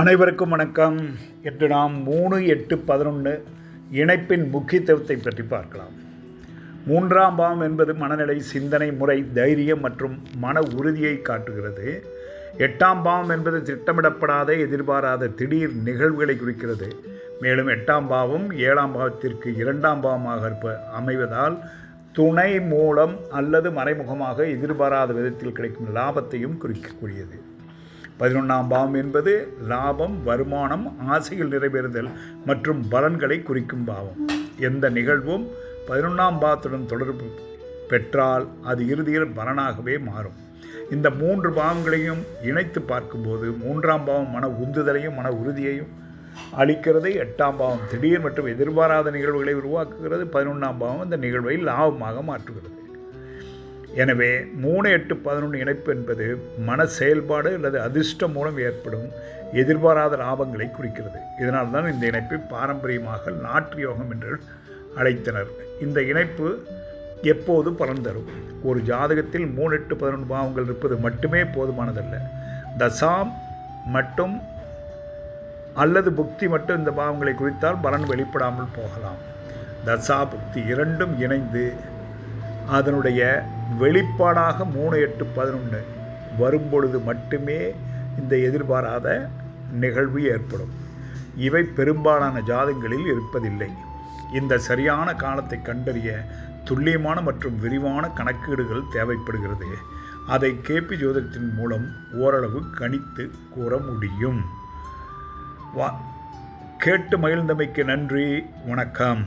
அனைவருக்கும் வணக்கம். இன்று நாம் 3-8-11 இணைப்பின் முக்கியத்துவத்தை பற்றி பார்க்கலாம். 3ஆம் பாவம் என்பது மனநிலை, சிந்தனை முறை, தைரியம் மற்றும் மன உறுதியை காட்டுகிறது. 8ஆம் பாவம் என்பது திட்டமிடப்படாத, எதிர்பாராத திடீர் நிகழ்வுகளை குறிக்கிறது. மேலும் 8ஆம் பாவம் 7ஆம் பாவத்திற்கு 2ஆம் பாவமாக அமைவதால் துணை மூலம் அல்லது மறைமுகமாக எதிர்பாராத விதத்தில் கிடைக்கும் லாபத்தையும் குறிக்கக்கூடியது. 11ஆம் பாவம் என்பது லாபம், வருமானம், ஆசைகள் நிறைவேறுதல் மற்றும் பலன்களை குறிக்கும் பாவம். எந்த நிகழ்வும் 11ஆம் பாவத்துடன் தொடர்பு பெற்றால் அது இறுதியில் பலனாகவே மாறும். இந்த 3 பாவங்களையும் இணைத்து பார்க்கும்போது 3ஆம் பாவம் மன உந்துதலையும் மன உறுதியையும் அளிக்கிறது. 8ஆம் பாவம் திடீர் மற்றும் எதிர்பாராத நிகழ்வுகளை உருவாக்குகிறது. 11ஆம் பாவம் இந்த நிகழ்வை லாபமாக மாற்றுகிறது. எனவே 3-8-11 இணைப்பு என்பது மன செயல்பாடு அல்லது அதிர்ஷ்டம் மூலம் ஏற்படும் எதிர்பாராத லாபங்களை குறிக்கிறது. இதனால் தான் இந்த இணைப்பை பாரம்பரியமாக நாட்டு யோகம் என்று அழைத்தனர். இந்த இணைப்பு எப்போது பலன் தரும்? ஒரு ஜாதகத்தில் 3-8-11 பாவங்கள் இருப்பது மட்டுமே போதுமானதல்ல. தசாம் மட்டும் அல்லது புக்தி மட்டும் இந்த பாவங்களை குறித்தால் பலன் வெளிப்படாமல் போகலாம். தசா புக்தி இரண்டும் இணைந்து அதனுடைய வெளிப்பாடாக 3-8-11 வரும்பொழுது மட்டுமே இந்த எதிர்பாராத நிகழ்வு ஏற்படும். இவை பெரும்பாலான ஜாதகங்களில் இருப்பதில்லை. இந்த சரியான காலத்தை கண்டறிய துல்லியமான மற்றும் விரிவான கணக்கீடுகள் தேவைப்படுகிறது. அதை கேபி ஜோதிடத்தின் மூலம் ஓரளவு கணித்து கூற முடியும். கேட்டு மகிழ்ந்தமைக்கு நன்றி. வணக்கம்.